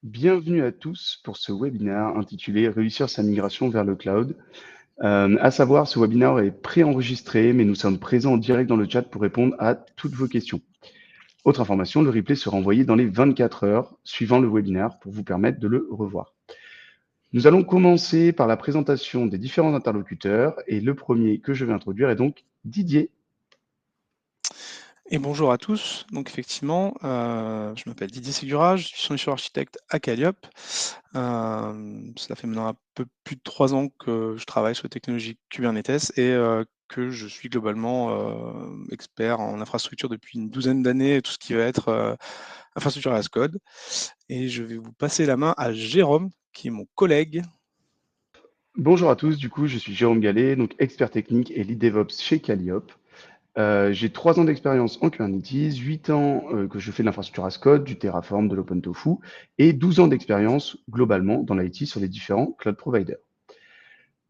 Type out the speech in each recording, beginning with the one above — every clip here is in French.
Bienvenue à tous pour ce webinaire intitulé Réussir sa migration vers le cloud. À savoir, ce webinaire est préenregistré, mais nous sommes présents en direct dans le chat pour répondre à toutes vos questions. Autre information, le replay sera envoyé dans les 24 heures suivant le webinaire pour vous permettre de le revoir. Nous allons commencer par la présentation des différents interlocuteurs et le premier que je vais introduire est donc Didier. Et bonjour à tous. Donc effectivement, je m'appelle Didier Ségura, je suis solution architecte à Calliope. Cela fait maintenant un peu plus de 3 ans que je travaille sur les technologies Kubernetes et que je suis globalement expert en infrastructure depuis une douzaine d'années, tout ce qui va être infrastructure as code. Et je vais vous passer la main à Jérôme, qui est mon collègue. Bonjour à tous, du coup je suis Jérôme Gallet, donc expert technique et lead DevOps chez Calliope. J'ai 3 ans d'expérience en Kubernetes, 8 ans que je fais de l'infrastructure as code, du Terraform, de l'OpenTofu, et 12 ans d'expérience globalement dans l'IT sur les différents cloud providers.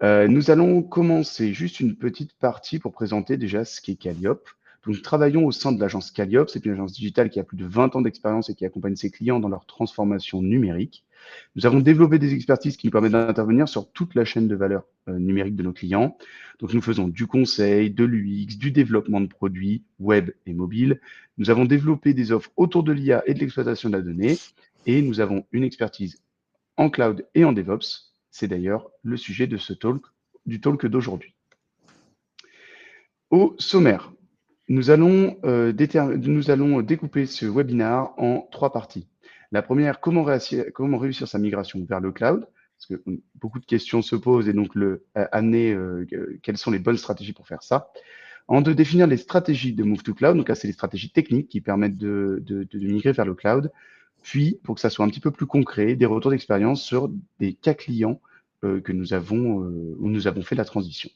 Nous allons commencer juste une petite partie pour présenter déjà ce qu'est Calliope. Donc, nous travaillons au sein de l'agence Calliope. C'est une agence digitale qui a plus de 20 ans d'expérience et qui accompagne ses clients dans leur transformation numérique. Nous avons développé des expertises qui nous permettent d'intervenir sur toute la chaîne de valeur numérique de nos clients. Donc, nous faisons du conseil, de l'UX, du développement de produits web et mobile. Nous avons développé des offres autour de l'IA et de l'exploitation de la donnée. Et nous avons une expertise en cloud et en DevOps. C'est d'ailleurs le sujet de ce talk, du talk d'aujourd'hui. Au sommaire, nous allons découper ce webinaire en 3 parties. La première, comment réussir sa migration vers le cloud, parce que beaucoup de questions se posent et donc amener quelles sont les bonnes stratégies pour faire ça. En 2, définir les stratégies de Move to Cloud, donc là c'est les stratégies techniques qui permettent de migrer vers le cloud. Puis, pour que ça soit un petit peu plus concret, des retours d'expérience sur des cas clients où nous avons fait la transition.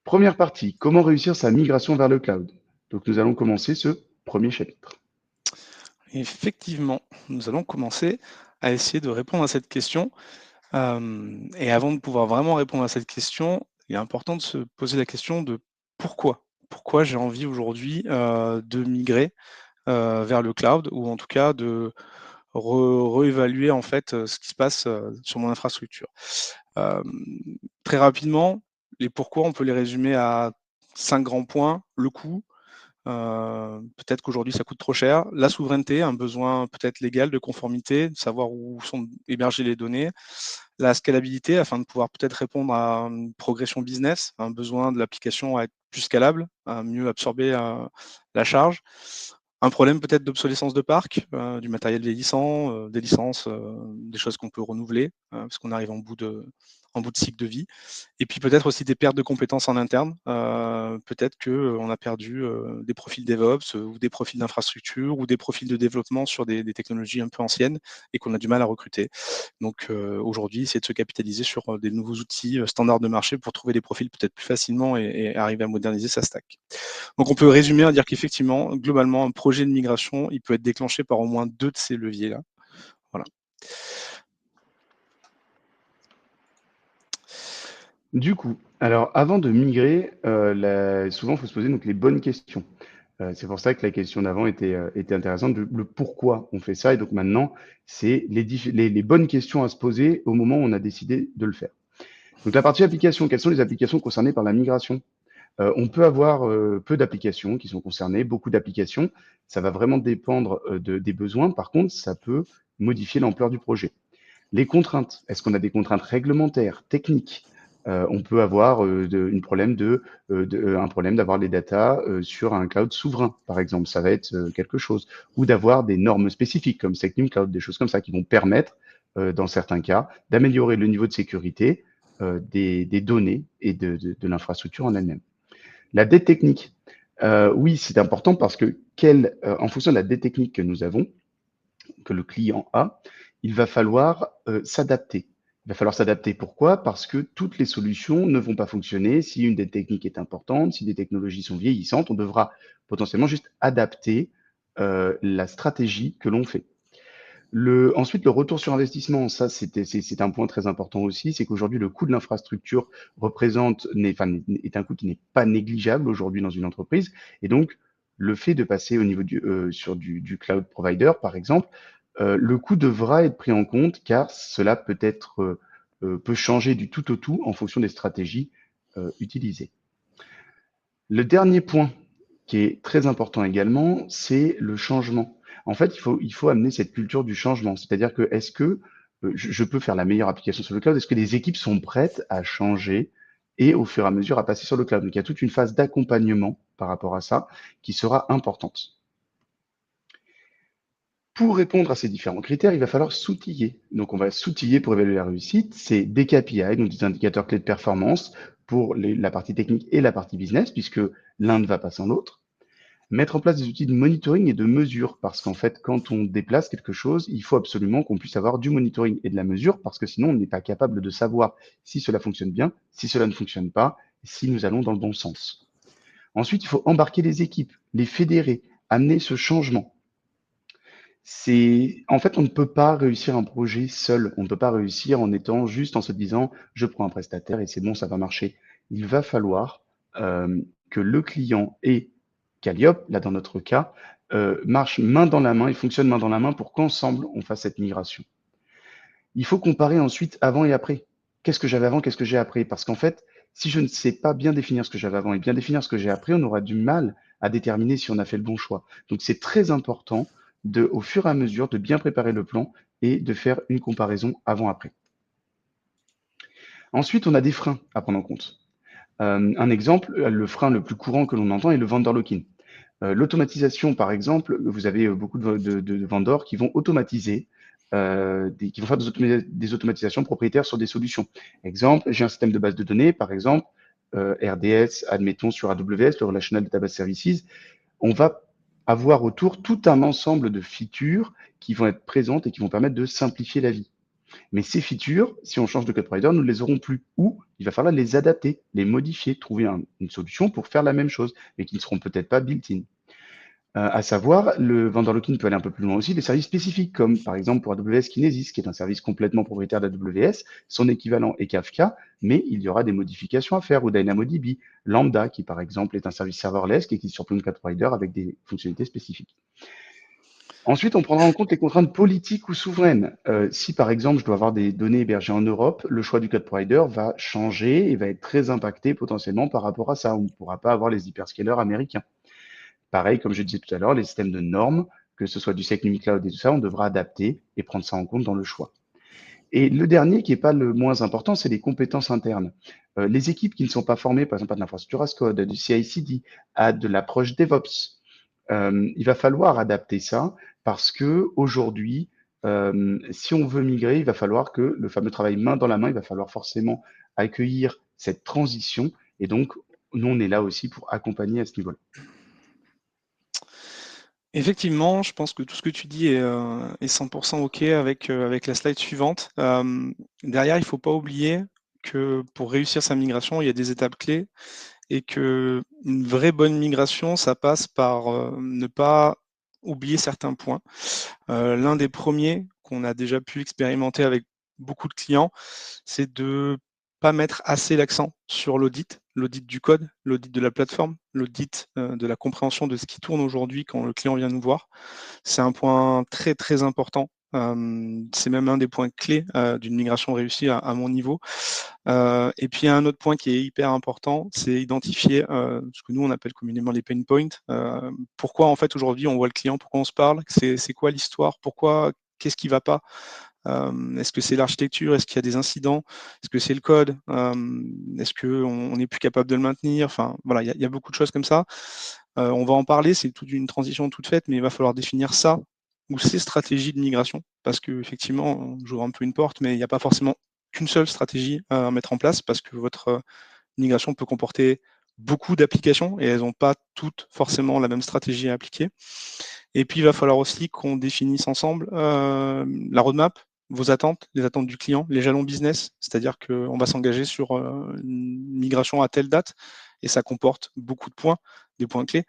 Première partie, comment réussir sa migration vers le cloud. Donc, nous allons commencer ce premier chapitre. Effectivement, nous allons commencer à essayer de répondre à cette question. Et avant de pouvoir vraiment répondre à cette question, il est important de se poser la question de pourquoi. Pourquoi j'ai envie aujourd'hui de migrer vers le cloud, ou en tout cas de réévaluer en fait ce qui se passe sur mon infrastructure. Très rapidement, les pourquoi, on peut les résumer à 5 grands points. Le coût, peut-être qu'aujourd'hui ça coûte trop cher. La souveraineté, un besoin peut-être légal de conformité, de savoir où sont hébergées les données. La scalabilité, afin de pouvoir peut-être répondre à une progression business, un besoin de l'application à être plus scalable, à mieux absorber la charge. Un problème peut-être d'obsolescence de parc, du matériel vieillissant, des licences, des choses qu'on peut renouveler, parce qu'on arrive en bout de cycle de vie. Et puis peut-être aussi des pertes de compétences en interne. Peut-être qu'on a perdu des profils DevOps ou des profils d'infrastructure ou des profils de développement sur des technologies un peu anciennes et qu'on a du mal à recruter. Donc aujourd'hui, essayer de se capitaliser sur des nouveaux outils standards de marché pour trouver des profils peut-être plus facilement et arriver à moderniser sa stack. Donc on peut résumer à dire qu'effectivement, globalement, un projet de migration, il peut être déclenché par au moins 2 de ces leviers-là. Voilà. Du coup, alors avant de migrer, souvent il faut se poser donc les bonnes questions. C'est pour ça que la question d'avant était intéressante, le pourquoi on fait ça. Et donc maintenant, c'est les bonnes questions à se poser au moment où on a décidé de le faire. Donc la partie application, quelles sont les applications concernées par la migration? On peut avoir peu d'applications qui sont concernées, beaucoup d'applications. Ça va vraiment dépendre des besoins. Par contre, ça peut modifier l'ampleur du projet. Les contraintes, est-ce qu'on a des contraintes réglementaires, techniques? On peut avoir un problème d'avoir les datas sur un cloud souverain, par exemple. Ça va être quelque chose. Ou d'avoir des normes spécifiques comme Secnum Cloud, des choses comme ça qui vont permettre, dans certains cas, d'améliorer le niveau de sécurité des données et de l'infrastructure en elle-même. La dette technique, oui, c'est important parce que en fonction de la dette technique que nous avons, que le client a, il va falloir s'adapter. Il va falloir s'adapter. Pourquoi? Parce que toutes les solutions ne vont pas fonctionner. Si une des techniques est importante, si des technologies sont vieillissantes, on devra potentiellement juste adapter la stratégie que l'on fait. Ensuite, le retour sur investissement, ça c'est un point très important aussi, c'est qu'aujourd'hui le coût de l'infrastructure est un coût qui n'est pas négligeable aujourd'hui dans une entreprise, et donc le fait de passer au niveau sur du cloud provider, par exemple, le coût devra être pris en compte car cela peut changer du tout au tout en fonction des stratégies utilisées. Le dernier point qui est très important également, c'est le changement. En fait, il faut amener cette culture du changement. C'est-à-dire que est-ce que je peux faire la meilleure application sur le cloud? Est-ce que les équipes sont prêtes à changer et au fur et à mesure à passer sur le cloud? Donc, il y a toute une phase d'accompagnement par rapport à ça qui sera importante. Pour répondre à ces différents critères, il va falloir s'outiller. Donc, on va s'outiller pour évaluer la réussite. C'est des KPI, donc des indicateurs clés de performance pour la partie technique et la partie business, puisque l'un ne va pas sans l'autre. Mettre en place des outils de monitoring et de mesure, parce qu'en fait, quand on déplace quelque chose, il faut absolument qu'on puisse avoir du monitoring et de la mesure, parce que sinon, on n'est pas capable de savoir si cela fonctionne bien, si cela ne fonctionne pas, si nous allons dans le bon sens. Ensuite, il faut embarquer les équipes, les fédérer, amener ce changement. En fait, on ne peut pas réussir un projet seul. On ne peut pas réussir en étant juste en se disant, je prends un prestataire et c'est bon, ça va marcher. Il va falloir que le client et Calliope, là dans notre cas, marchent main dans la main et fonctionnent main dans la main pour qu'ensemble on fasse cette migration. Il faut comparer ensuite avant et après. Qu'est-ce que j'avais avant, qu'est-ce que j'ai après? Parce qu'en fait, si je ne sais pas bien définir ce que j'avais avant et bien définir ce que j'ai après, on aura du mal à déterminer si on a fait le bon choix. Donc c'est très important au fur et à mesure, de bien préparer le plan et de faire une comparaison avant-après. Ensuite, on a des freins à prendre en compte. Un exemple, le frein le plus courant que l'on entend est le vendor lock-in. L'automatisation, par exemple, vous avez beaucoup de vendors qui vont automatiser, qui vont faire des automatisations propriétaires sur des solutions. Exemple, j'ai un système de base de données, par exemple, RDS, admettons sur AWS, le Relational Database Services, on va avoir autour tout un ensemble de features qui vont être présentes et qui vont permettre de simplifier la vie. Mais ces features, si on change de code provider, nous ne les aurons plus. Ou il va falloir les adapter, les modifier, trouver une solution pour faire la même chose, mais qui ne seront peut-être pas built-in. À savoir, le vendor lock-in peut aller un peu plus loin aussi, des services spécifiques, comme par exemple pour AWS Kinesis, qui est un service complètement propriétaire d'AWS. Son équivalent est Kafka, mais il y aura des modifications à faire, ou DynamoDB, Lambda, qui par exemple est un service serverless qui existe sur plein de cloud providers avec des fonctionnalités spécifiques. Ensuite, on prendra en compte les contraintes politiques ou souveraines. Si par exemple, je dois avoir des données hébergées en Europe, le choix du cloud provider va changer et va être très impacté potentiellement par rapport à ça. On ne pourra pas avoir les hyperscalers américains. Pareil, comme je disais tout à l'heure, les systèmes de normes, que ce soit du SecNumi Cloud et tout ça, on devra adapter et prendre ça en compte dans le choix. Et le dernier, qui n'est pas le moins important, c'est les compétences internes. Les équipes qui ne sont pas formées, par exemple, à de l'infrastructure as code, à du CI/CD, à de l'approche DevOps, il va falloir adapter ça parce que aujourd'hui, si on veut migrer, il va falloir que le fameux travail main dans la main, il va falloir forcément accueillir cette transition. Et donc, nous, on est là aussi pour accompagner à ce niveau-là. Effectivement, je pense que tout ce que tu dis est 100% OK avec la slide suivante. Derrière, il ne faut pas oublier que pour réussir sa migration, il y a des étapes clés et qu'une vraie bonne migration, ça passe par ne pas oublier certains points. L'un des premiers qu'on a déjà pu expérimenter avec beaucoup de clients, c'est de pas mettre assez l'accent sur l'audit du code, l'audit de la plateforme, l'audit de la compréhension de ce qui tourne aujourd'hui quand le client vient nous voir. C'est un point très très important. C'est même un des points clés d'une migration réussie à mon niveau. Et puis, il y a un autre point qui est hyper important, c'est identifier ce que nous, on appelle communément les pain points. Pourquoi, en fait, aujourd'hui, on voit le client, pourquoi on se parle, c'est quoi l'histoire, qu'est-ce qui ne va pas, est-ce que c'est l'architecture, est-ce qu'il y a des incidents, est-ce que c'est le code, est-ce qu'on n'est plus capable de le maintenir, enfin, voilà, il y a beaucoup de choses comme ça. On va en parler, c'est toute une transition toute faite, mais il va falloir définir ça ou ces stratégies de migration, parce qu'effectivement, j'ouvre un peu une porte, mais il n'y a pas forcément qu'une seule stratégie à mettre en place, parce que votre migration peut comporter beaucoup d'applications et elles n'ont pas toutes forcément la même stratégie à appliquer. Et puis, il va falloir aussi qu'on définisse ensemble la roadmap, vos attentes, les attentes du client, les jalons business, c'est-à-dire qu'on va s'engager sur une migration à telle date et ça comporte beaucoup de points, des points clés.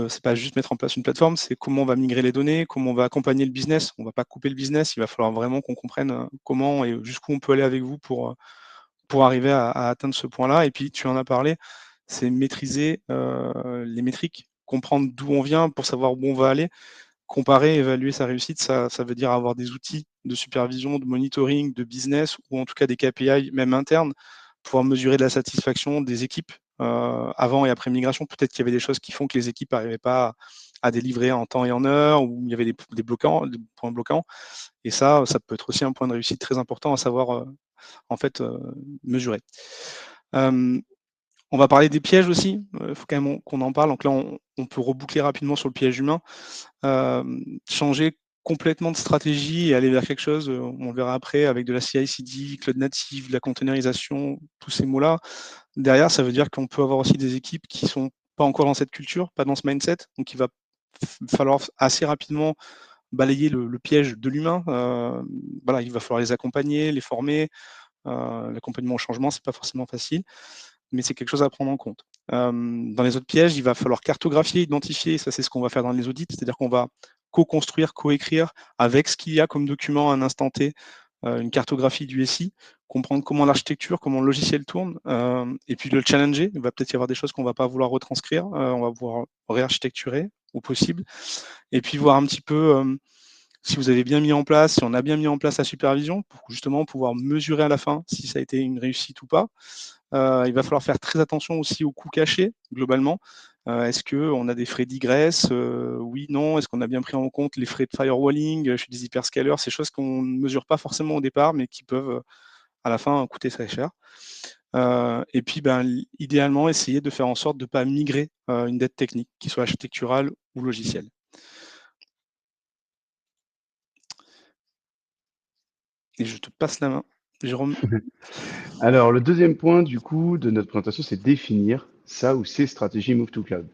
C'est pas juste mettre en place une plateforme, c'est comment on va migrer les données, comment on va accompagner le business. On ne va pas couper le business, il va falloir vraiment qu'on comprenne comment et jusqu'où on peut aller avec vous pour arriver à atteindre ce point-là. Et puis, tu en as parlé, c'est maîtriser les métriques, comprendre d'où on vient pour savoir où on va aller. comparer, évaluer sa réussite, ça veut dire avoir des outils de supervision, de monitoring, de business ou en tout cas des KPI, même internes, pouvoir mesurer de la satisfaction des équipes avant et après migration. Peut-être qu'il y avait des choses qui font que les équipes n'arrivaient pas à délivrer en temps et en heure, ou il y avait des points bloquants. Et ça peut être aussi un point de réussite très important à savoir mesurer. On va parler des pièges aussi, il faut quand même qu'on en parle. Donc là, on peut reboucler rapidement sur le piège humain. Changer complètement de stratégie et aller vers quelque chose, on le verra après, avec de la CI/CD, Cloud Native, de la containerisation, tous ces mots-là. Derrière, ça veut dire qu'on peut avoir aussi des équipes qui sont pas encore dans cette culture, pas dans ce mindset, donc il va falloir assez rapidement balayer le piège de l'humain. Voilà, il va falloir les accompagner, les former. L'accompagnement au changement, c'est pas forcément facile, mais c'est quelque chose à prendre en compte. Dans les autres pièges, il va falloir cartographier, identifier, ça c'est ce qu'on va faire dans les audits, c'est-à-dire qu'on va co-construire, co-écrire avec ce qu'il y a comme document à un instant T, une cartographie du SI, comprendre comment l'architecture, comment le logiciel tourne, et puis le challenger. Il va peut-être y avoir des choses qu'on ne va pas vouloir retranscrire, on va pouvoir réarchitecturer au possible, et puis voir un petit peu si vous avez bien mis en place, si on a bien mis en place la supervision, pour justement pouvoir mesurer à la fin si ça a été une réussite ou pas. Il va falloir faire très attention aussi aux coûts cachés, globalement. Est-ce qu'on a des frais d'ingress? Oui, non. Est-ce qu'on a bien pris en compte les frais de firewalling chez des hyperscalers? Ces choses qu'on ne mesure pas forcément au départ, mais qui peuvent à la fin coûter très cher. Et puis, idéalement, essayer de faire en sorte de ne pas migrer une dette technique, qui soit architecturale ou logicielle. Et je te passe la main, Jérôme. Alors, le deuxième point, du coup, de notre présentation, c'est définir ça ou ces stratégies Move to Cloud.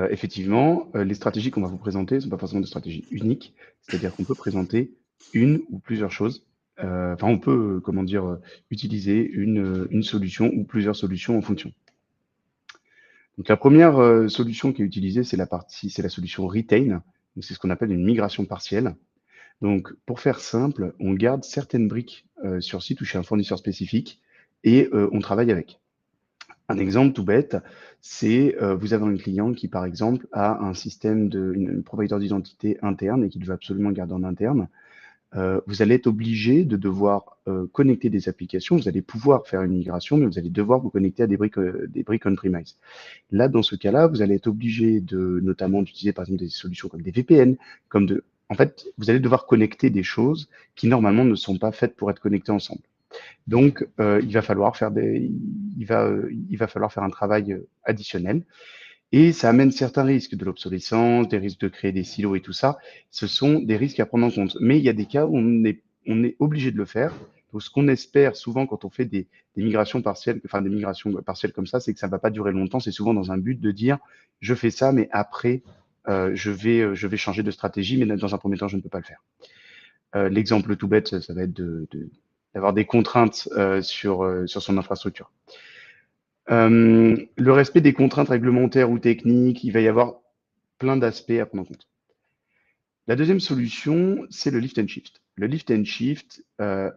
Effectivement, les stratégies qu'on va vous présenter ne sont pas forcément des stratégies uniques, c'est-à-dire qu'on peut présenter une ou plusieurs choses. Enfin, on peut, utiliser une solution ou plusieurs solutions en fonction. Donc, la première solution qui est utilisée, c'est la solution Retain. Donc, c'est ce qu'on appelle une migration partielle. Donc, pour faire simple, on garde certaines briques sur site ou chez un fournisseur spécifique et on travaille avec. Un exemple tout bête, c'est vous avez un client qui, par exemple, a un système une provider d'identité interne et qu'il veut absolument garder en interne. Vous allez être obligé de devoir connecter des applications. Vous allez pouvoir faire une migration, mais vous allez devoir vous connecter à des briques on-premise. Là, dans ce cas-là, vous allez être obligé notamment d'utiliser par exemple des solutions comme des VPN, en fait, vous allez devoir connecter des choses qui normalement ne sont pas faites pour être connectées ensemble. Donc, il va falloir faire un travail additionnel. Et ça amène certains risques, de l'obsolescence, des risques de créer des silos et tout ça. Ce sont des risques à prendre en compte. Mais il y a des cas où on est obligé de le faire. Donc, ce qu'on espère souvent quand on fait des migrations partielles, enfin des migrations partielles comme ça, c'est que ça ne va pas durer longtemps. C'est souvent dans un but de dire, je fais ça, mais après, je vais changer de stratégie, mais dans un premier temps, je ne peux pas le faire. L'exemple tout bête, ça va être d'avoir des contraintes sur son infrastructure. Le respect des contraintes réglementaires ou techniques, il va y avoir plein d'aspects à prendre en compte. La deuxième solution, c'est le lift and shift. Le lift and shift,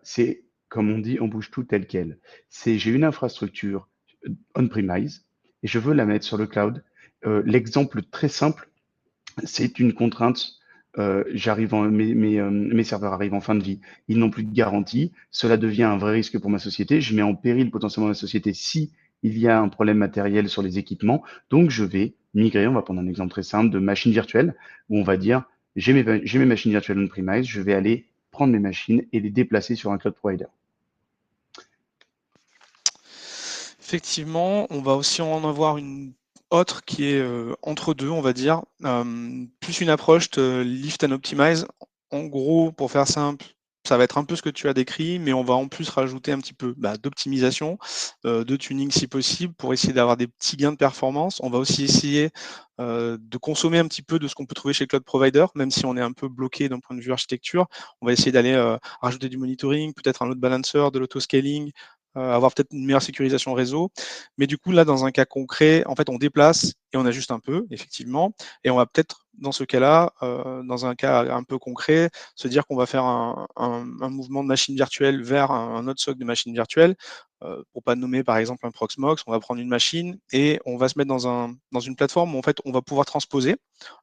c'est, comme on dit, on bouge tout tel quel. C'est j'ai une infrastructure on-premise et je veux la mettre sur le cloud. L'exemple très simple, c'est une contrainte. Mes serveurs arrivent en fin de vie, ils n'ont plus de garantie. Cela devient un vrai risque pour ma société. Je mets en péril potentiellement ma société si il y a un problème matériel sur les équipements. Donc, je vais migrer. On va prendre un exemple très simple de machine virtuelle où on va dire j'ai mes machines virtuelles on-premise, je vais aller prendre mes machines et les déplacer sur un cloud provider. Effectivement, on va aussi en avoir une autre qui est entre deux, on va dire, plus une approche de lift and optimize. En gros, pour faire simple, ça va être un peu ce que tu as décrit, mais on va en plus rajouter un petit peu d'optimisation, de tuning si possible, pour essayer d'avoir des petits gains de performance. On va aussi essayer de consommer un petit peu de ce qu'on peut trouver chez Cloud Provider, même si on est un peu bloqué d'un point de vue architecture. On va essayer d'aller rajouter du monitoring, peut-être un load balancer, de l'autoscaling, avoir peut-être une meilleure sécurisation réseau. Mais du coup, là, dans un cas concret, en fait, on déplace et on ajuste un peu, effectivement, et on va peut-être dans ce cas-là, dans un cas un peu concret, se dire qu'on va faire un mouvement de machine virtuelle vers un autre socle de machine virtuelle, pour pas nommer par exemple un Proxmox, on va prendre une machine et on va se mettre dans une plateforme où en fait on va pouvoir transposer,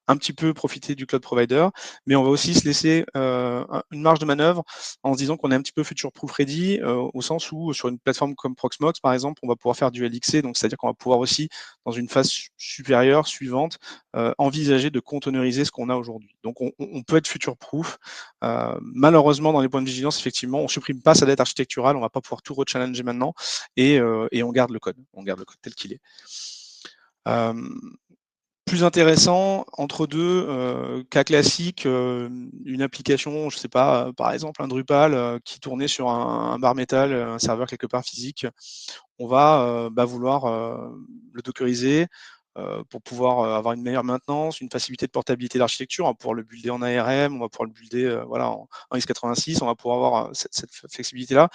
un petit peu profiter du cloud provider, mais on va aussi se laisser une marge de manœuvre en se disant qu'on est un petit peu future-proof ready, au sens où sur une plateforme comme Proxmox par exemple, on va pouvoir faire du LXC, donc c'est-à-dire qu'on va pouvoir aussi, dans une phase supérieure, suivante, envisager de containeriser ce qu'on a aujourd'hui. Donc on peut être future-proof. Malheureusement, dans les points de vigilance, effectivement, on ne supprime pas sa dette architecturale, on ne va pas pouvoir tout rechallenger maintenant, et on garde le code. On garde le code tel qu'il est. Plus intéressant, entre deux, cas classique, une application, je ne sais pas, par exemple un Drupal qui tournait sur un bare metal, un serveur quelque part physique. On va vouloir le dockeriser pour pouvoir avoir une meilleure maintenance, une facilité de portabilité d'architecture. On va pouvoir le builder en ARM, on va pouvoir le builder voilà, en x86, on va pouvoir avoir cette flexibilité-là.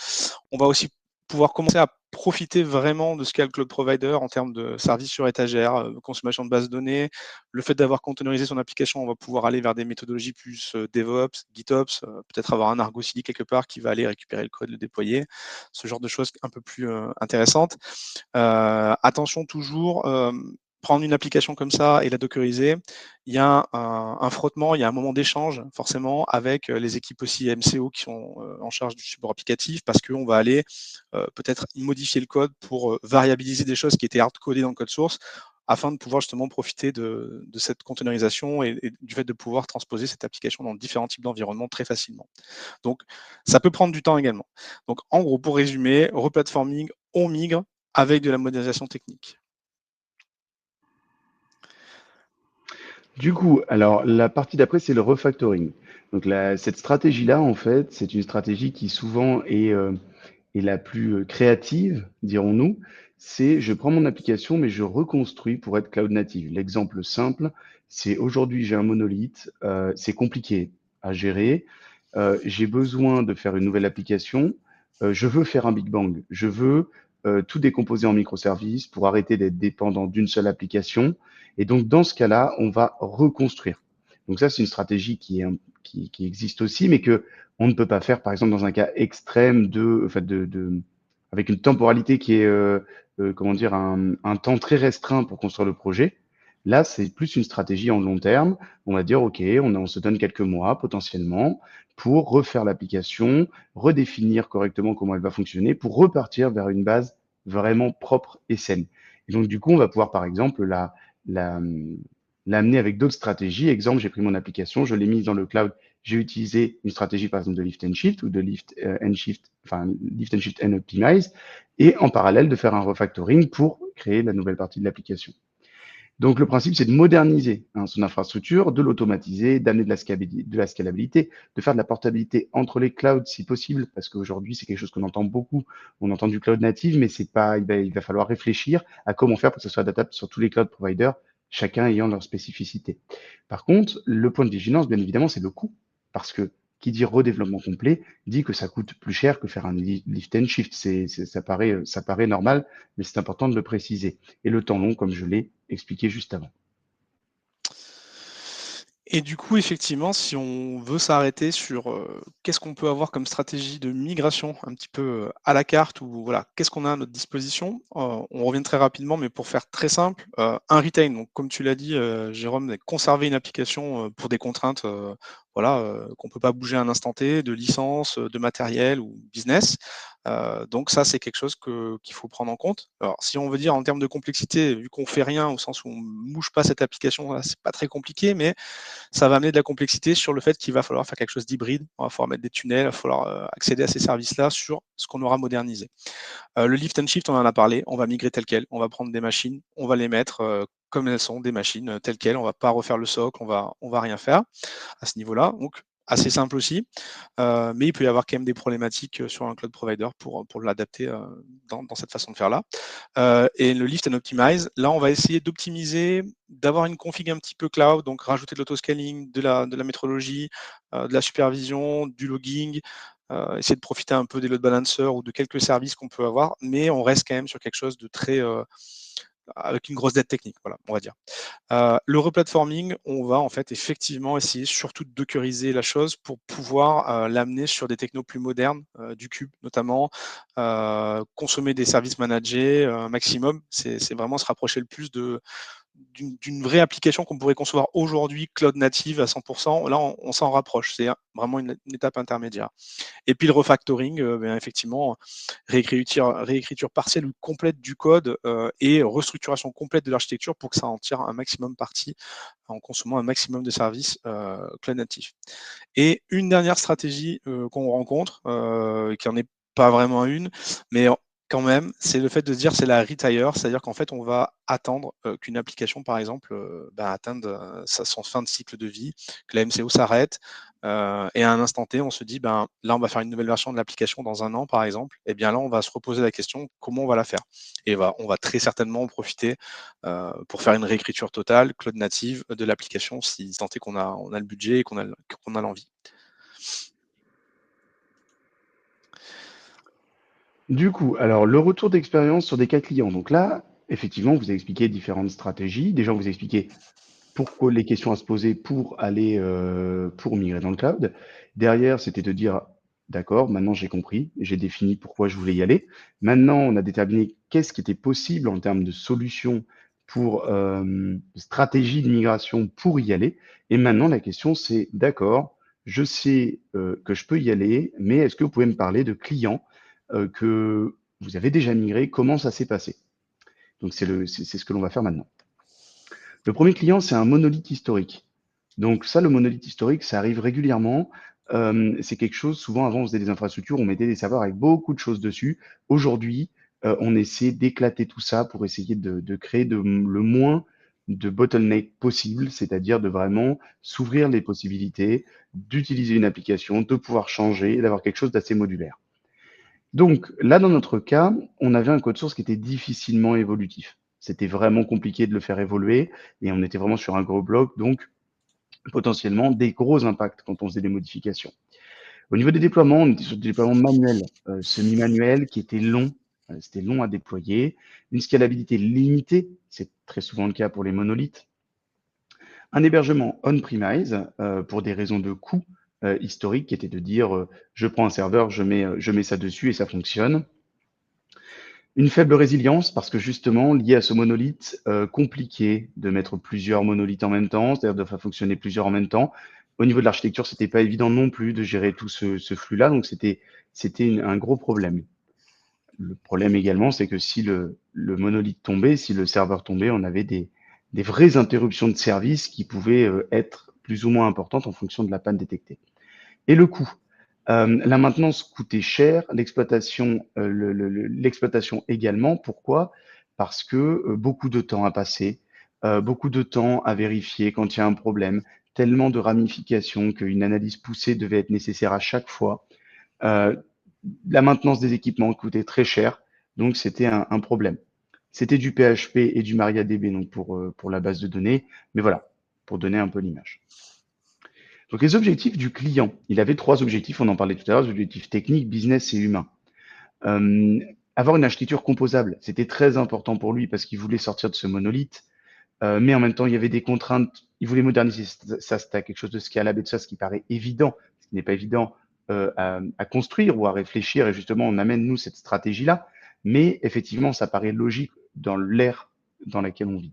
On va aussi pouvoir commencer à profiter vraiment de ce qu'a le cloud provider en termes de services sur étagère, consommation de bases de données. Le fait d'avoir containerisé son application, on va pouvoir aller vers des méthodologies plus DevOps, GitOps, peut-être avoir un Argo CD quelque part qui va aller récupérer le code, le déployer, ce genre de choses un peu plus intéressantes. Attention toujours, prendre une application comme ça et la dockeriser, il y a un frottement, il y a un moment d'échange forcément avec les équipes aussi MCO qui sont en charge du support applicatif, parce qu'on va aller peut-être modifier le code pour variabiliser des choses qui étaient hard-codées dans le code source, afin de pouvoir justement profiter de cette containerisation et du fait de pouvoir transposer cette application dans différents types d'environnements très facilement. Donc ça peut prendre du temps également. Donc en gros, pour résumer, replatforming, on migre avec de la modélisation technique. Du coup, alors la partie d'après, c'est le refactoring. Donc cette stratégie-là, en fait, c'est une stratégie qui souvent est la plus créative, dirons-nous. C'est je prends mon application, mais je reconstruis pour être cloud native. L'exemple simple, c'est aujourd'hui j'ai un monolithe, c'est compliqué à gérer. J'ai besoin de faire une nouvelle application. Je veux faire un Big Bang. Je veux tout décomposer en microservices pour arrêter d'être dépendant d'une seule application. Et donc, dans ce cas-là, on va reconstruire. Donc ça, c'est une stratégie qui existe aussi, mais que on ne peut pas faire, par exemple, dans un cas extrême avec une temporalité qui est, comment dire, un temps très restreint pour construire le projet. Là, c'est plus une stratégie en long terme. On va dire, OK, on se donne quelques mois potentiellement pour refaire l'application, redéfinir correctement comment elle va fonctionner, pour repartir vers une base vraiment propre et saine. Et donc, du coup, on va pouvoir, par exemple, la, l'amener avec d'autres stratégies. Exemple, j'ai pris mon application, je l'ai mise dans le cloud, j'ai utilisé une stratégie par exemple de lift and shift ou de lift and shift and optimize, et en parallèle de faire un refactoring pour créer la nouvelle partie de l'application. Donc le principe, c'est de moderniser son infrastructure, de l'automatiser, d'amener de la scalabilité, de faire de la portabilité entre les clouds si possible, parce qu'aujourd'hui, c'est quelque chose qu'on entend beaucoup. On entend du cloud native, mais c'est pas, il va falloir réfléchir à comment faire pour que ce soit adaptable sur tous les cloud providers, chacun ayant leur spécificité. Par contre, le point de vigilance, bien évidemment, c'est le coût, parce que qui dit redéveloppement complet dit que ça coûte plus cher que faire un lift and shift. Ça paraît normal, mais c'est important de le préciser. Et le temps long, comme je l'ai expliqué juste avant. Et du coup, effectivement, si on veut s'arrêter sur qu'est-ce qu'on peut avoir comme stratégie de migration un petit peu à la carte, ou voilà, qu'est-ce qu'on a à notre disposition, on revient très rapidement, mais pour faire très simple, un retain, donc comme tu l'as dit, Jérôme, conserver une application pour des contraintes voilà, qu'on ne peut pas bouger à un instant T, de licence, de matériel ou business. Donc ça, c'est quelque chose qu'il faut prendre en compte. Alors, si on veut dire en termes de complexité, vu qu'on fait rien, au sens où on ne bouge pas cette application, là, c'est pas très compliqué, mais ça va amener de la complexité sur le fait qu'il va falloir faire quelque chose d'hybride. Il va falloir mettre des tunnels, il va falloir accéder à ces services-là sur ce qu'on aura modernisé. Le lift and shift, on en a parlé, on va migrer tel quel, on va prendre des machines, on va les mettre comme elles sont, des machines telles quelles, on ne va pas refaire le socle, on va rien faire à ce niveau-là. Donc, assez simple aussi, mais il peut y avoir quand même des problématiques sur un cloud provider pour l'adapter dans cette façon de faire-là. Et le lift and optimize, là, on va essayer d'optimiser, d'avoir une config un petit peu cloud, donc rajouter de l'autoscaling, de la métrologie, de la supervision, du logging, essayer de profiter un peu des load balancers ou de quelques services qu'on peut avoir, mais on reste quand même sur quelque chose de très avec une grosse dette technique, voilà, on va dire. Le replatforming, on va en fait effectivement essayer surtout de dockeriser la chose pour pouvoir l'amener sur des technos plus modernes, du cube notamment, consommer des services managés maximum. C'est vraiment se rapprocher le plus d'une vraie application qu'on pourrait concevoir aujourd'hui, cloud native à 100%. Là, on s'en rapproche. C'est vraiment une étape intermédiaire. Et puis le refactoring, effectivement, réécriture partielle ou complète du code et restructuration complète de l'architecture pour que ça en tire un maximum parti en consommant un maximum de services cloud natif. Et une dernière stratégie qu'on rencontre, qui n'en est pas vraiment une, mais quand même, c'est le fait de se dire c'est la retire, c'est-à-dire qu'en fait, on va attendre qu'une application, par exemple, atteigne son fin de cycle de vie, que la MCO s'arrête, et à un instant T, on se dit, là, on va faire une nouvelle version de l'application dans 1 an, par exemple, et bien là, on va se reposer la question, comment on va la faire? Et on va très certainement en profiter pour faire une réécriture totale, cloud native de l'application, si tant est qu'on a le budget et qu'on a l'envie. Du coup, alors le retour d'expérience sur des cas clients. Donc là, effectivement, vous avez expliqué différentes stratégies. Déjà, vous avez expliqué pourquoi les questions à se poser pour aller pour migrer dans le cloud. Derrière, c'était de dire d'accord, maintenant j'ai compris, j'ai défini pourquoi je voulais y aller. Maintenant, on a déterminé qu'est-ce qui était possible en termes de solutions pour stratégie de migration pour y aller. Et maintenant, la question c'est d'accord, je sais que je peux y aller, mais est-ce que vous pouvez me parler de clients que vous avez déjà migré, comment ça s'est passé? Donc c'est ce que l'on va faire maintenant. Le premier client, c'est un monolithe historique. Donc ça, le monolithe historique, ça arrive régulièrement. C'est quelque chose, souvent avant, on faisait des infrastructures, on mettait des serveurs avec beaucoup de choses dessus. Aujourd'hui, on essaie d'éclater tout ça pour essayer de créer le moins de bottleneck possible, c'est-à-dire de vraiment s'ouvrir les possibilités, d'utiliser une application, de pouvoir changer, et d'avoir quelque chose d'assez modulaire. Donc là, dans notre cas, on avait un code source qui était difficilement évolutif. C'était vraiment compliqué de le faire évoluer et on était vraiment sur un gros bloc, donc potentiellement des gros impacts quand on faisait des modifications. Au niveau des déploiements, on était sur des déploiements manuels, semi-manuels, qui étaient longs. C'était long à déployer. Une scalabilité limitée, c'est très souvent le cas pour les monolithes. Un hébergement on-premise pour des raisons de coût historique, qui était de dire je prends un serveur, je mets ça dessus et ça fonctionne. Une faible résilience parce que justement, lié à ce monolithe, compliqué de mettre plusieurs monolithes en même temps, c'est-à-dire de faire fonctionner plusieurs en même temps. Au niveau de l'architecture, c'était pas évident non plus de gérer tout ce flux-là, donc c'était un gros problème. Le problème également, c'est que si le monolithe tombait, si le serveur tombait, on avait des vraies interruptions de service qui pouvaient être plus ou moins importantes en fonction de la panne détectée. Et le coût. La maintenance coûtait cher, l'exploitation également. Pourquoi? Parce que beaucoup de temps à passer, beaucoup de temps à vérifier quand il y a un problème, tellement de ramifications qu'une analyse poussée devait être nécessaire à chaque fois. Euh, la maintenance des équipements coûtait très cher, donc c'était un problème. C'était du PHP et du MariaDB donc pour la base de données, mais voilà, pour donner un peu l'image. Donc les objectifs du client, il avait 3 objectifs, on en parlait tout à l'heure, les objectifs techniques, business et humains. Euh, Avoir une architecture composable, c'était très important pour lui parce qu'il voulait sortir de ce monolithe, mais en même temps, il y avait des contraintes, il voulait moderniser ça, c'était quelque chose de scalable et de ça, ce qui paraît évident, ce qui n'est pas évident à construire ou à réfléchir, et justement, on amène, nous, cette stratégie-là, mais effectivement, ça paraît logique dans l'ère dans laquelle on vit.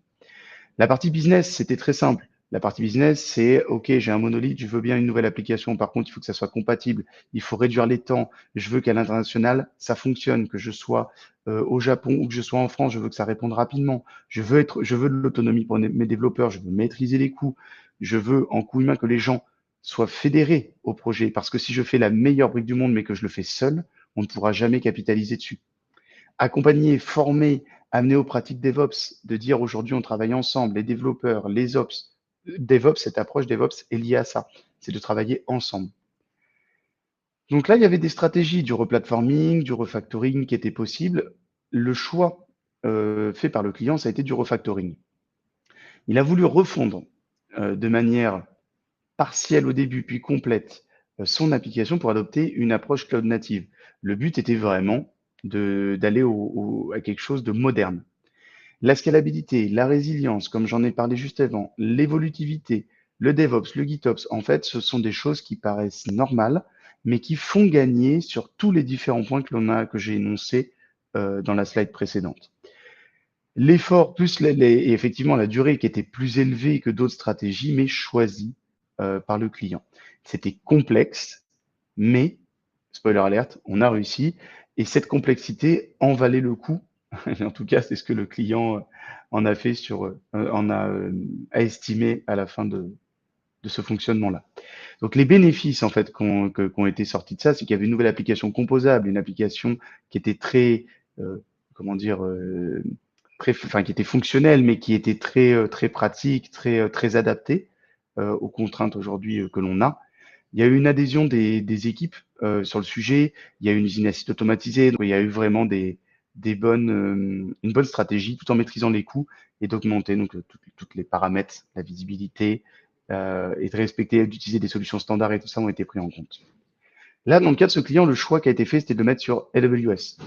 La partie business, c'était très simple. La partie business, c'est OK, j'ai un monolithe, je veux bien une nouvelle application. Par contre, il faut que ça soit compatible. Il faut réduire les temps. Je veux qu'à l'international, ça fonctionne, que je sois au Japon ou que je sois en France, je veux que ça réponde rapidement. Je veux de l'autonomie pour mes développeurs. Je veux maîtriser les coûts. Je veux en coup humain que les gens soient fédérés au projet. Parce que si je fais la meilleure brique du monde, mais que je le fais seul, on ne pourra jamais capitaliser dessus. Accompagner, former, amener aux pratiques DevOps, de dire aujourd'hui on travaille ensemble, les développeurs, les ops. DevOps, cette approche DevOps est liée à ça, c'est de travailler ensemble. Donc là, il y avait des stratégies du replatforming, du refactoring qui étaient possibles. Le choix fait par le client, ça a été du refactoring. Il a voulu refondre de manière partielle au début, puis complète, son application pour adopter une approche cloud native. Le but était vraiment d'aller à quelque chose de moderne. La scalabilité, la résilience, comme j'en ai parlé juste avant, l'évolutivité, le DevOps, le GitOps, en fait, ce sont des choses qui paraissent normales, mais qui font gagner sur tous les différents points que j'ai énoncés dans la slide précédente. L'effort plus et effectivement la durée qui était plus élevée que d'autres stratégies, mais choisie par le client. C'était complexe, mais, spoiler alert, on a réussi et cette complexité en valait le coup. En tout cas, c'est ce que le client en a fait a estimé à la fin de ce fonctionnement-là. Donc les bénéfices en fait qu'ont été sortis de ça, c'est qu'il y avait une nouvelle application composable, une application qui était très, comment dire, qui était fonctionnelle, mais qui était très pratique, très adaptée aux contraintes aujourd'hui que l'on a. Il y a eu une adhésion des équipes sur le sujet. Il y a eu une usine à site automatisée. Donc il y a eu vraiment une bonne stratégie, tout en maîtrisant les coûts et d'augmenter donc toutes les paramètres, la visibilité et de respecter, d'utiliser des solutions standards et tout ça ont été pris en compte. Là, dans le cas de ce client, le choix qui a été fait, c'était de le mettre sur AWS.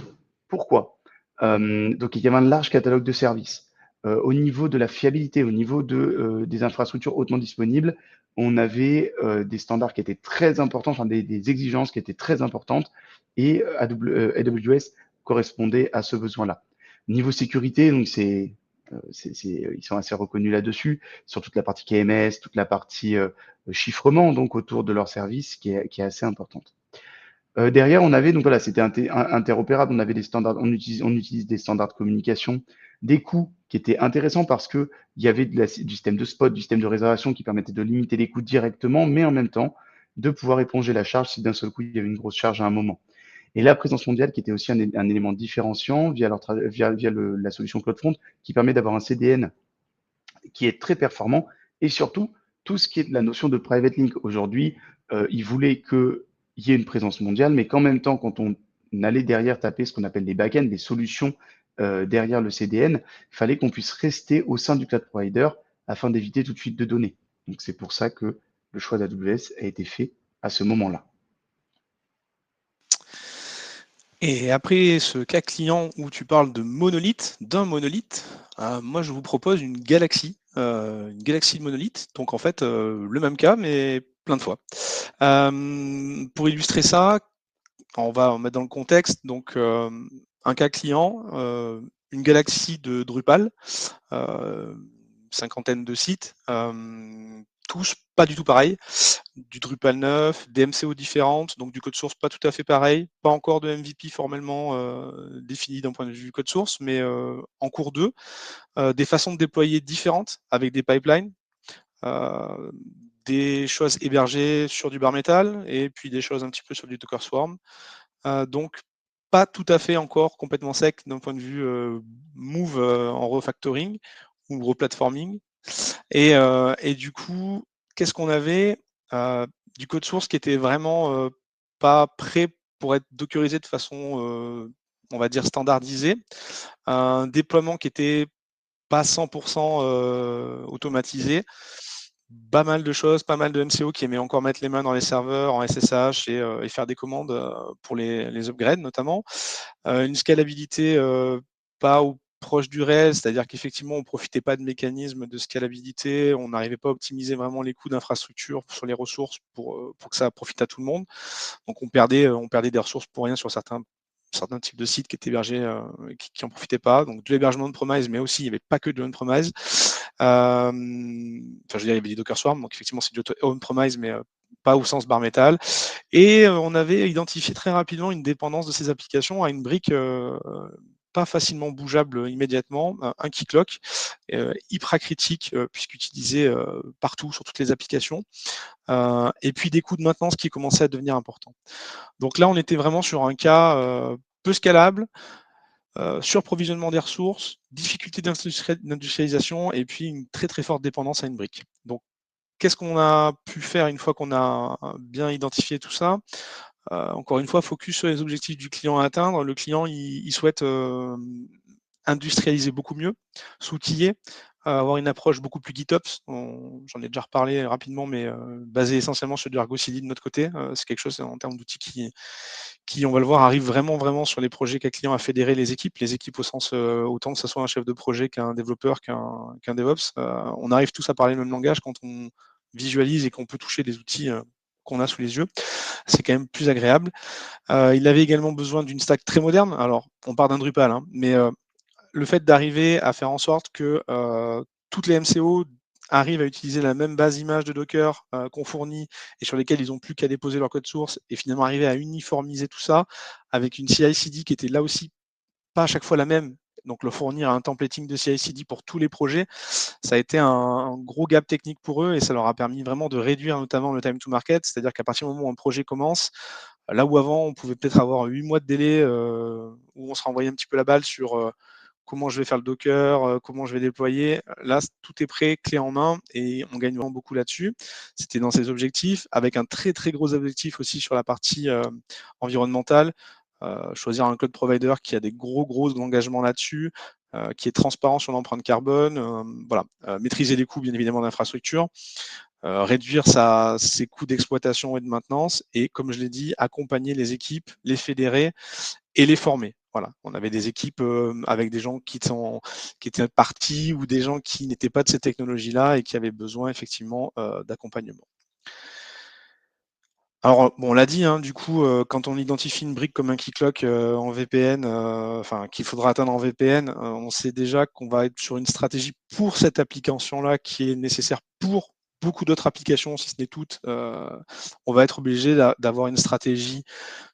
Pourquoi Donc, il y avait un large catalogue de services. Au niveau de la fiabilité, au niveau des infrastructures hautement disponibles, on avait des standards qui étaient très importants, enfin des exigences qui étaient très importantes, et AWS correspondait à ce besoin-là. Niveau sécurité, donc ils sont assez reconnus là-dessus, sur toute la partie KMS, toute la partie chiffrement, donc autour de leur service, qui est assez importante. Derrière, on avait, donc voilà, c'était interopérable, on avait des standards, on utilise des standards de communication, des coûts qui étaient intéressants parce que il y avait du système de spot, du système de réservation qui permettait de limiter les coûts directement, mais en même temps de pouvoir éponger la charge si d'un seul coup il y avait une grosse charge à un moment. Et la présence mondiale qui était aussi un élément différenciant via la solution CloudFront qui permet d'avoir un CDN qui est très performant et surtout tout ce qui est de la notion de private link. Aujourd'hui, ils voulaient qu'il y ait une présence mondiale, mais qu'en même temps, quand on allait derrière taper ce qu'on appelle des backends, des solutions derrière le CDN, il fallait qu'on puisse rester au sein du cloud provider afin d'éviter toute fuite de données. Donc c'est pour ça que le choix d'AWS a été fait à ce moment-là. Et après ce cas client où tu parles de monolithe, moi je vous propose une galaxie de monolithes, donc en fait le même cas mais plein de fois. Pour illustrer ça, on va mettre dans le contexte, donc un cas client, une galaxie de Drupal, cinquantaine de sites, tous pas du tout pareils, du Drupal 9, des MCO différentes, donc du code source pas tout à fait pareil, pas encore de MVP formellement défini d'un point de vue code source, mais en cours 2, des façons de déployer différentes avec des pipelines, des choses hébergées sur du bare metal et puis des choses un petit peu sur du Docker Swarm. Donc pas tout à fait encore complètement sec d'un point de vue move en refactoring ou replatforming. Et du coup, qu'est-ce qu'on avait du code source qui était vraiment pas prêt pour être dockerisé de façon, on va dire, standardisée. Un déploiement qui était pas 100% automatisé. Pas mal de choses, pas mal de MCO qui aimaient encore mettre les mains dans les serveurs en SSH et faire des commandes pour les upgrades notamment. Une scalabilité pas proche du réel, c'est-à-dire qu'effectivement on ne profitait pas de mécanismes de scalabilité, on n'arrivait pas à optimiser vraiment les coûts d'infrastructure sur les ressources pour que ça profite à tout le monde. Donc on perdait des ressources pour rien sur certains types de sites qui étaient hébergés, qui n'en profitaient pas. Donc de l'hébergement on-premise, mais aussi il n'y avait pas que de on-premise. Enfin, je veux dire, il y avait du Docker Swarm, donc effectivement c'est du on-premise, mais pas au sens bare metal. Et on avait identifié très rapidement une dépendance de ces applications à une brique pas facilement bougeable immédiatement, un keycloak, hyper critique puisqu'utilisé partout sur toutes les applications, et puis des coûts de maintenance qui commençaient à devenir importants. Donc là, on était vraiment sur un cas peu scalable, surprovisionnement des ressources, difficulté d'industrialisation et puis une très très forte dépendance à une brique. Donc qu'est-ce qu'on a pu faire une fois qu'on a bien identifié tout ça? Encore une fois, focus sur les objectifs du client à atteindre. Le client, il souhaite industrialiser beaucoup mieux, s'outiller, avoir une approche beaucoup plus GitOps. J'en ai déjà reparlé rapidement, mais basé essentiellement sur du Argo CD de notre côté. C'est quelque chose en termes d'outils qui, on va le voir, arrive vraiment sur les projets qu'un client a fédéré les équipes au sens autant que ce soit un chef de projet qu'un développeur, qu'un DevOps. On arrive tous à parler le même langage quand on visualise et qu'on peut toucher des outils qu'on a sous les yeux. C'est quand même plus agréable. Il avait également besoin d'une stack très moderne. Alors, on part d'un Drupal, hein, mais le fait d'arriver à faire en sorte que toutes les MCO arrivent à utiliser la même base image de Docker qu'on fournit et sur lesquelles ils n'ont plus qu'à déposer leur code source et finalement arriver à uniformiser tout ça avec une CI/CD qui était là aussi pas à chaque fois la même. Donc, le fournir un templating de CI/CD pour tous les projets, ça a été un gros gap technique pour eux et ça leur a permis vraiment de réduire notamment le time to market. C'est-à-dire qu'à partir du moment où un projet commence, là où avant, on pouvait peut-être avoir 8 mois de délai où on se renvoyait un petit peu la balle sur comment je vais faire le Docker, comment je vais déployer. Là, tout est prêt, clé en main, et on gagne vraiment beaucoup là-dessus. C'était dans ces objectifs, avec un très gros objectif aussi sur la partie environnementale. Choisir un cloud provider qui a des gros engagements là-dessus, qui est transparent sur l'empreinte carbone, voilà. Maîtriser les coûts, bien évidemment, d'infrastructure, réduire ses coûts d'exploitation et de maintenance, et comme je l'ai dit, accompagner les équipes, les fédérer et les former. Voilà. On avait des équipes avec des gens qui étaient partis ou des gens qui n'étaient pas de ces technologies-là et qui avaient besoin effectivement d'accompagnement. Alors, bon, on l'a dit, hein, du coup, quand on identifie une brique comme un keycloak en VPN, enfin, qu'il faudra atteindre en VPN, on sait déjà qu'on va être sur une stratégie pour cette application-là qui est nécessaire pour beaucoup d'autres applications, si ce n'est toutes. On va être obligé d'avoir une stratégie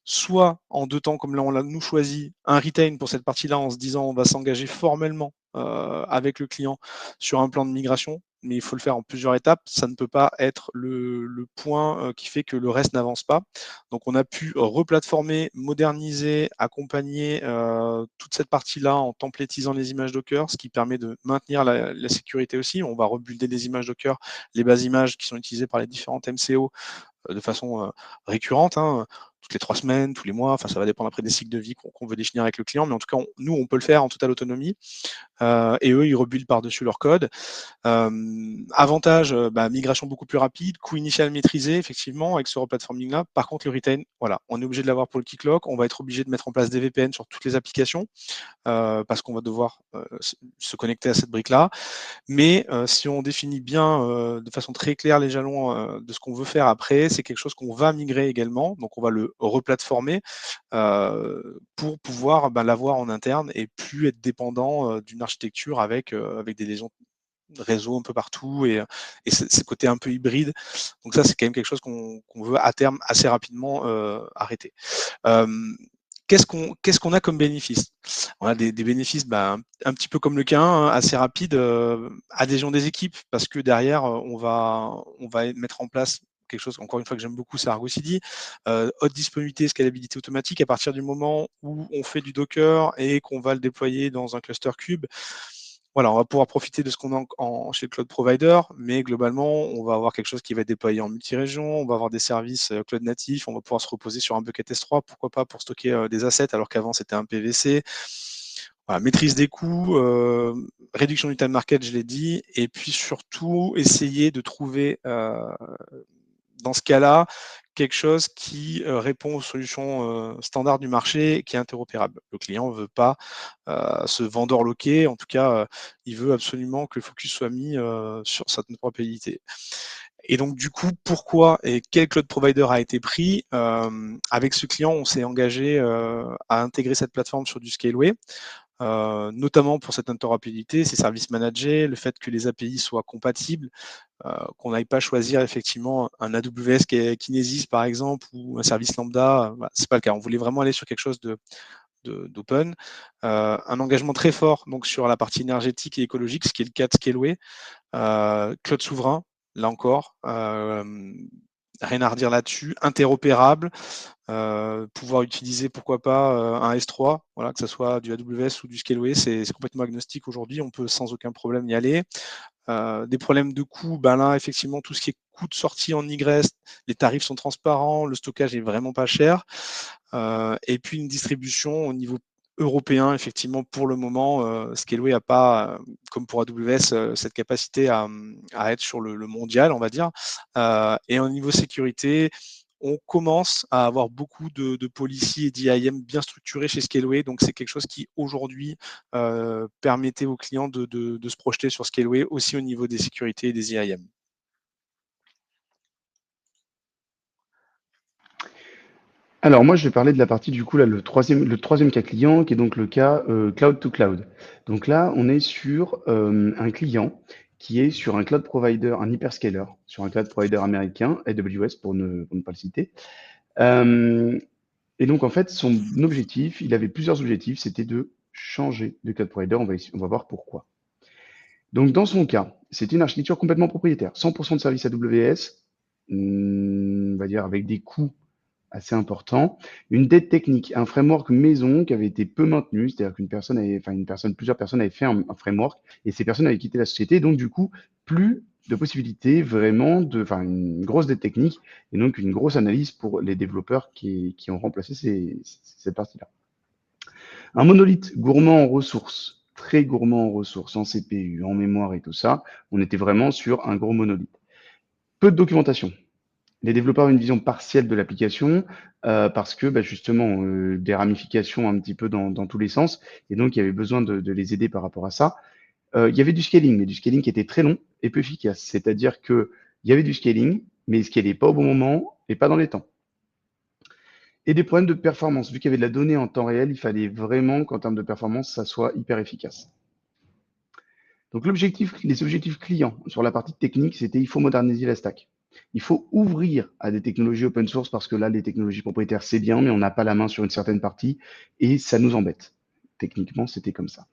soit en 2 temps, comme là on l'a nous choisi, un retain pour cette partie-là en se disant on va s'engager formellement avec le client sur un plan de migration, mais il faut le faire en plusieurs étapes. Ça ne peut pas être le point qui fait que le reste n'avance pas. Donc on a pu replatformer, moderniser, accompagner toute cette partie-là en templétisant les images Docker, ce qui permet de maintenir la sécurité aussi. On va rebuilder des images Docker, les bases images qui sont utilisées par les différentes MCO de façon récurrente, hein, toutes les 3 semaines, tous les mois, enfin ça va dépendre après des cycles de vie qu'on veut définir avec le client, mais en tout cas, nous, on peut le faire en totale autonomie, et eux, ils rebuildent par-dessus leur code. Avantage, migration beaucoup plus rapide, coût initial maîtrisé, effectivement, avec ce replatforming-là. Par contre, le retain, voilà, on est obligé de l'avoir pour le kicklock, on va être obligé de mettre en place des VPN sur toutes les applications, parce qu'on va devoir se connecter à cette brique-là. Mais si on définit bien de façon très claire les jalons de ce qu'on veut faire après, c'est quelque chose qu'on va migrer également. Donc, on va le replatformer pour pouvoir l'avoir en interne et plus être dépendant d'une architecture avec des liaisons de réseau un peu partout et ce côté un peu hybride. Donc ça, c'est quand même quelque chose qu'on veut à terme assez rapidement arrêter. Qu'est-ce qu'on a comme bénéfice? On a des bénéfices un petit peu comme le cas1, hein, assez rapide, adhésion des équipes, parce que derrière, on va mettre en place quelque chose, encore une fois, que j'aime beaucoup, c'est Argo CD, haute disponibilité, scalabilité automatique. À partir du moment où on fait du Docker et qu'on va le déployer dans un cluster Cube, voilà, on va pouvoir profiter de ce qu'on a chez le cloud provider, mais globalement, on va avoir quelque chose qui va être déployé en multi-région, on va avoir des services cloud natifs, on va pouvoir se reposer sur un bucket S3, pourquoi pas pour stocker des assets, alors qu'avant c'était un PVC. Voilà, maîtrise des coûts, réduction du time market, je l'ai dit, et puis surtout essayer de trouver dans ce cas-là, quelque chose qui répond aux solutions standards du marché, qui est interopérable. Le client ne veut pas se vendor loquer, en tout cas, il veut absolument que le focus soit mis sur sa interopérabilité. Et donc, du coup, pourquoi et quel cloud provider a été pris avec ce client, on s'est engagé à intégrer cette plateforme sur du Scaleway. Notamment pour cette interopérabilité, ces services managés, le fait que les API soient compatibles, qu'on n'aille pas choisir effectivement un AWS Kinesis par exemple ou un service lambda, c'est pas le cas. On voulait vraiment aller sur quelque chose d'open. Un engagement très fort donc sur la partie énergétique et écologique, ce qui est le cas de Scaleway. Cloud souverain, là encore, rien à redire là-dessus. Interopérable, pouvoir utiliser pourquoi pas un S3, voilà, que ce soit du AWS ou du Scaleway, c'est complètement agnostique aujourd'hui, on peut sans aucun problème y aller. Des problèmes de coût, là effectivement tout ce qui est coût de sortie en egress, les tarifs sont transparents, le stockage est vraiment pas cher, et puis une distribution au niveau européen, effectivement, pour le moment. Scaleway n'a pas, comme pour AWS, cette capacité à être sur le mondial, on va dire. Et au niveau sécurité, on commence à avoir beaucoup de policies et d'IAM bien structurés chez Scaleway. Donc, c'est quelque chose qui, aujourd'hui, permettait aux clients de se projeter sur Scaleway aussi au niveau des sécurités et des IAM. Alors moi, je vais parler de la partie du coup là, le troisième cas client, qui est donc le cas cloud to cloud. Donc là, on est sur un client qui est sur un cloud provider, un hyperscaler, sur un cloud provider américain, AWS pour ne pas le citer. Euh, et donc en fait, son objectif, il avait plusieurs objectifs, c'était de changer de cloud provider. On va voir pourquoi. Donc dans son cas, c'était une architecture complètement propriétaire, 100% de service AWS, on va dire avec des coûts assez important. Une dette technique, un framework maison qui avait été peu maintenu, c'est-à-dire plusieurs personnes avaient fait un framework et ces personnes avaient quitté la société. Donc, du coup, plus de possibilités vraiment une grosse dette technique et donc une grosse analyse pour les développeurs qui ont remplacé cette partie-là. Un monolithe gourmand en ressources, très gourmand en ressources, en CPU, en mémoire et tout ça. On était vraiment sur un gros monolithe. Peu de documentation. Les développeurs ont une vision partielle de l'application parce que justement des ramifications un petit peu dans tous les sens et donc il y avait besoin de les aider par rapport à ça. Il y avait du scaling, mais du scaling qui était très long et peu efficace. C'est-à-dire que il y avait du scaling, mais il scalait pas au bon moment et pas dans les temps. Et des problèmes de performance. Vu qu'il y avait de la donnée en temps réel, il fallait vraiment qu'en termes de performance, ça soit hyper efficace. Donc les objectifs clients sur la partie technique, c'était il faut moderniser la stack. Il faut ouvrir à des technologies open source parce que là, les technologies propriétaires, c'est bien, mais on n'a pas la main sur une certaine partie et ça nous embête. Techniquement, c'était comme ça.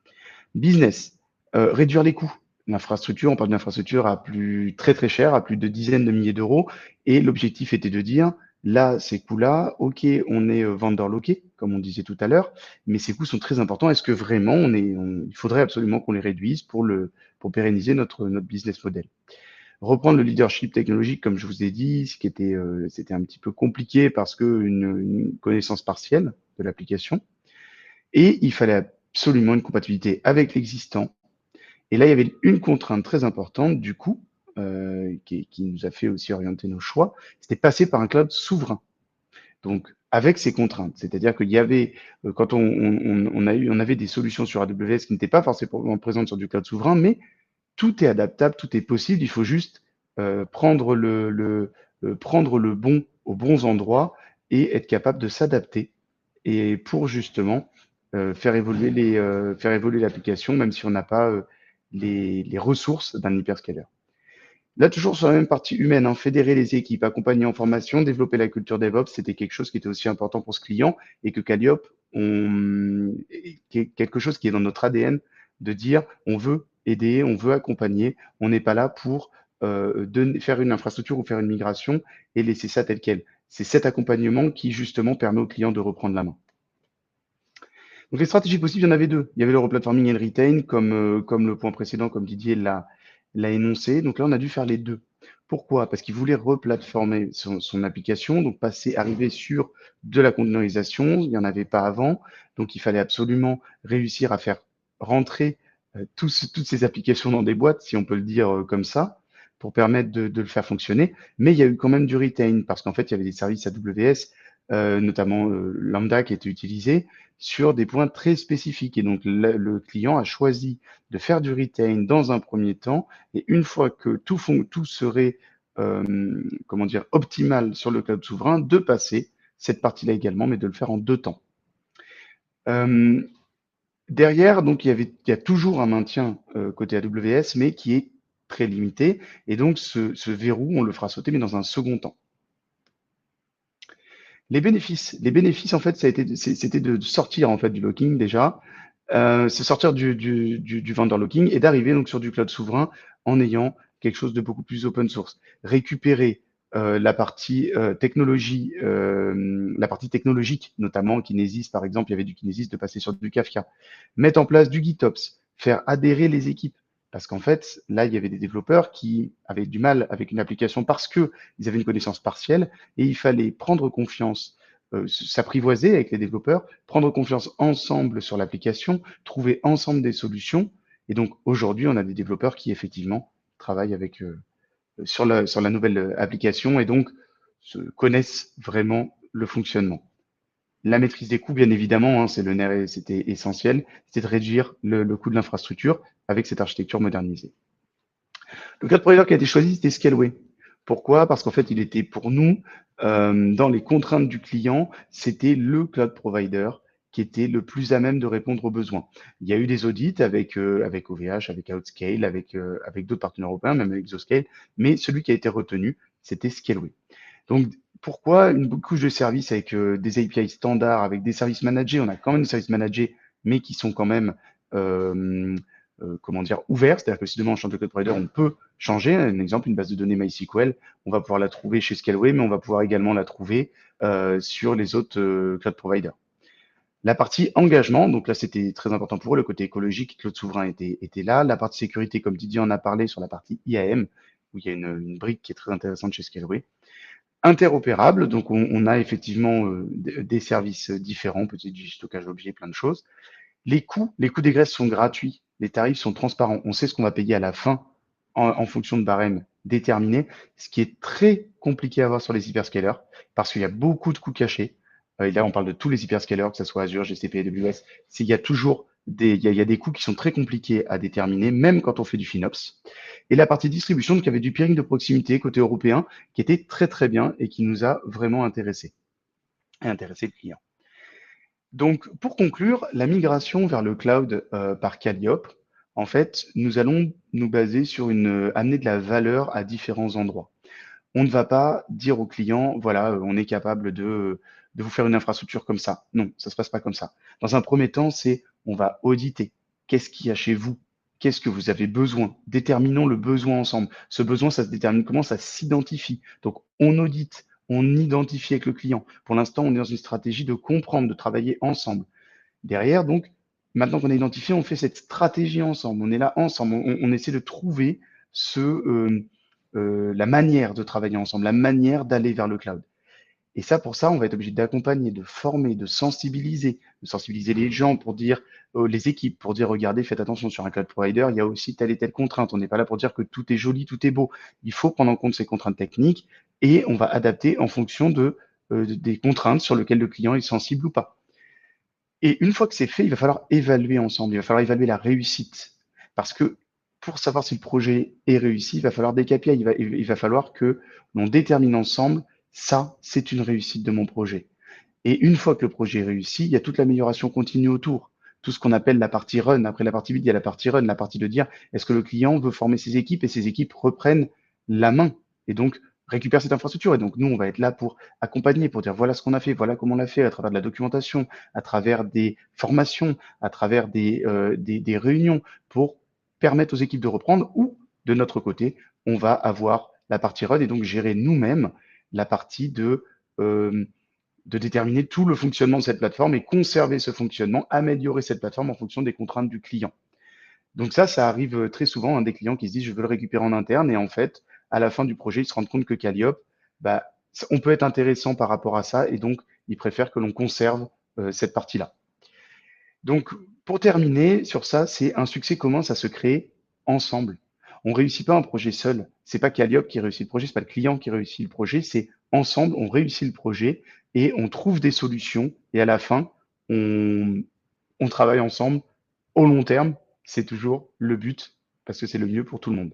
Business, réduire les coûts. L'infrastructure, on parle d'une infrastructure à plus très très cher, à plus de dizaines de milliers d'euros. Et l'objectif était de dire, là, ces coûts-là, ok, on est vendor loqué, comme on disait tout à l'heure, mais ces coûts sont très importants. Est-ce que vraiment il faudrait absolument qu'on les réduise pour pérenniser notre business model? Reprendre le leadership technologique, comme je vous ai dit, c'était un petit peu compliqué parce que une connaissance partielle de l'application. Et il fallait absolument une compatibilité avec l'existant. Et là, il y avait une contrainte très importante, du coup, qui nous a fait aussi orienter nos choix, c'était passer par un cloud souverain. Donc, avec ces contraintes, c'est-à-dire qu'il y avait, quand on avait des solutions sur AWS qui n'étaient pas forcément présentes sur du cloud souverain, mais tout est adaptable, tout est possible. Il faut juste prendre le bon aux bons endroits et être capable de s'adapter. Et pour justement faire évoluer l'application, même si on n'a pas les ressources d'un hyperscaler. Là, toujours sur la même partie humaine, hein, fédérer les équipes, accompagner en formation, développer la culture DevOps, c'était quelque chose qui était aussi important pour ce client et que Calliope, quelque chose qui est dans notre ADN, de dire on veut aider, on veut accompagner, on n'est pas là pour faire une infrastructure ou faire une migration et laisser ça tel quel. C'est cet accompagnement qui justement permet au client de reprendre la main. Donc les stratégies possibles, il y en avait deux. Il y avait le replatforming et le retain, comme le point précédent, comme Didier l'a énoncé. Donc là, on a dû faire les deux. Pourquoi? Parce qu'il voulait replatformer son application, donc arriver sur de la containerisation. Il n'y en avait pas avant. Donc il fallait absolument réussir à faire rentrer toutes ces applications dans des boîtes, si on peut le dire comme ça, pour permettre de le faire fonctionner. Mais il y a eu quand même du retain, parce qu'en fait, il y avait des services AWS, notamment Lambda, qui étaient utilisés sur des points très spécifiques. Et donc, le client a choisi de faire du retain dans un premier temps. Et une fois que tout serait, comment dire, optimal sur le cloud souverain, de passer cette partie-là également, mais de le faire en deux temps. Derrière, donc, il y a toujours un maintien côté AWS, mais qui est très limité. Et donc, ce verrou, on le fera sauter, mais dans un second temps. Les bénéfices, en fait, c'était de sortir en fait du locking déjà, c'est sortir du vendor locking et d'arriver donc sur du cloud souverain en ayant quelque chose de beaucoup plus open source. Récupérer la partie technologie, la partie technologique, notamment Kinesis par exemple, il y avait du Kinesis, de passer sur du Kafka. Mettre en place du GitOps, faire adhérer les équipes. Parce qu'en fait, là, il y avait des développeurs qui avaient du mal avec une application parce qu'ils avaient une connaissance partielle et il fallait prendre confiance s'apprivoiser avec les développeurs, prendre confiance ensemble sur l'application, trouver ensemble des solutions. Et donc aujourd'hui, on a des développeurs qui effectivement travaillent avec sur la nouvelle application et donc connaissent vraiment le fonctionnement. La maîtrise des coûts, bien évidemment, hein, c'est le nerf, c'était essentiel, c'était de réduire le coût de l'infrastructure avec cette architecture modernisée. Le cloud provider qui a été choisi, c'était Scaleway. Pourquoi? Parce qu'en fait, il était pour nous, dans les contraintes du client, c'était le cloud provider qui était le plus à même de répondre aux besoins. Il y a eu des audits avec OVH, avec Outscale, avec d'autres partenaires européens, même avec Exoscale, mais celui qui a été retenu, c'était Scaleway. Donc, pourquoi une couche de services avec des API standards, avec des services managés? On a quand même des services managés, mais qui sont quand même comment dire, ouverts. C'est-à-dire que si demain on change de cloud provider, on peut changer. Un exemple, une base de données MySQL, on va pouvoir la trouver chez Scaleway, mais on va pouvoir également la trouver sur les autres cloud providers. La partie engagement, donc là c'était très important pour eux, le côté écologique, Claude Souverain était là. La partie sécurité, comme Didier en a parlé, sur la partie IAM, où il y a une brique qui est très intéressante chez Scaleway. Interopérable, donc on a effectivement des services différents, peut-être du stockage objet, plein de choses. Les coûts d'égresse sont gratuits, les tarifs sont transparents, on sait ce qu'on va payer à la fin en fonction de barèmes déterminés, ce qui est très compliqué à voir sur les hyperscalers, parce qu'il y a beaucoup de coûts cachés. Et là, on parle de tous les hyperscalers, que ce soit Azure, GCP, AWS. Il y a toujours il y a des coûts qui sont très compliqués à déterminer, même quand on fait du FinOps. Et la partie distribution, donc il y avait du peering de proximité côté européen, qui était très très bien et qui nous a vraiment intéressé et intéressé le client. Donc, pour conclure, la migration vers le cloud par Calliope, en fait, nous allons nous baser sur amener de la valeur à différents endroits. On ne va pas dire au client, voilà, on est capable de vous faire une infrastructure comme ça. Non, ça se passe pas comme ça. Dans un premier temps, c'est on va auditer. Qu'est-ce qu'il y a chez vous? Qu'est-ce que vous avez besoin? Déterminons le besoin ensemble. Ce besoin, ça se détermine comment? Ça s'identifie. Donc, on audite, on identifie avec le client. Pour l'instant, on est dans une stratégie de comprendre, de travailler ensemble. Derrière, donc, maintenant qu'on a identifié, on fait cette stratégie ensemble. On est là ensemble. On essaie de trouver la manière de travailler ensemble, la manière d'aller vers le cloud. Et ça, pour ça, on va être obligé d'accompagner, de former, de sensibiliser les gens pour dire, les équipes, pour dire, regardez, faites attention sur un cloud provider, il y a aussi telle et telle contrainte. On n'est pas là pour dire que tout est joli, tout est beau. Il faut prendre en compte ces contraintes techniques et on va adapter en fonction des contraintes sur lesquelles le client est sensible ou pas. Et une fois que c'est fait, il va falloir évaluer ensemble, il va falloir évaluer la réussite. Parce que pour savoir si le projet est réussi, il va falloir des KPI, il va falloir que l'on détermine ensemble, ça, c'est une réussite de mon projet. Et une fois que le projet est réussi, il y a toute l'amélioration continue autour. Tout ce qu'on appelle la partie run. Après la partie build, il y a la partie run, la partie de dire, est-ce que le client veut former ses équipes et ses équipes reprennent la main et donc récupèrent cette infrastructure. Et donc, nous, on va être là pour accompagner, pour dire, voilà ce qu'on a fait, voilà comment on l'a fait, à travers de la documentation, à travers des formations, à travers des réunions pour permettre aux équipes de reprendre ou, de notre côté, on va avoir la partie run et donc gérer nous-mêmes la partie de déterminer tout le fonctionnement de cette plateforme et conserver ce fonctionnement, améliorer cette plateforme en fonction des contraintes du client. Donc ça arrive très souvent, hein, des clients qui se disent je veux le récupérer en interne et en fait, à la fin du projet, ils se rendent compte que Calliope, bah, on peut être intéressant par rapport à ça et donc ils préfèrent que l'on conserve cette partie-là. Donc pour terminer sur ça, c'est un succès commence à se créer ensemble. On réussit pas un projet seul. C'est pas Calliope qui réussit le projet, c'est pas le client qui réussit le projet, c'est ensemble, on réussit le projet et on trouve des solutions et à la fin, on, on travaille ensemble au long terme. C'est toujours le but parce que c'est le mieux pour tout le monde.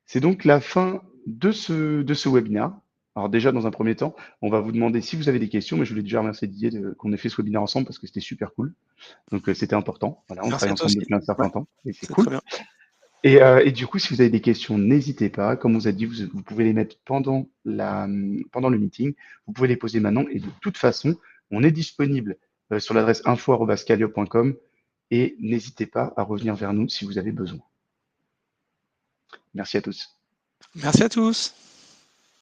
C'est donc la fin de ce webinaire. Alors déjà, dans un premier temps, on va vous demander si vous avez des questions, mais je voulais déjà remercier Didier qu'on ait fait ce webinaire ensemble parce que c'était super cool. Donc c'était important. Voilà, on Merci travaille à toi ensemble aussi. depuis un Ouais, certain temps et c'est c'est très cool. bien. Et du coup, si vous avez des questions, n'hésitez pas. Comme on vous a dit, vous pouvez les mettre pendant le meeting. Vous pouvez les poser maintenant. Et de toute façon, on est disponible sur l'adresse info@scalio.com et n'hésitez pas à revenir vers nous si vous avez besoin. Merci à tous. Merci à tous.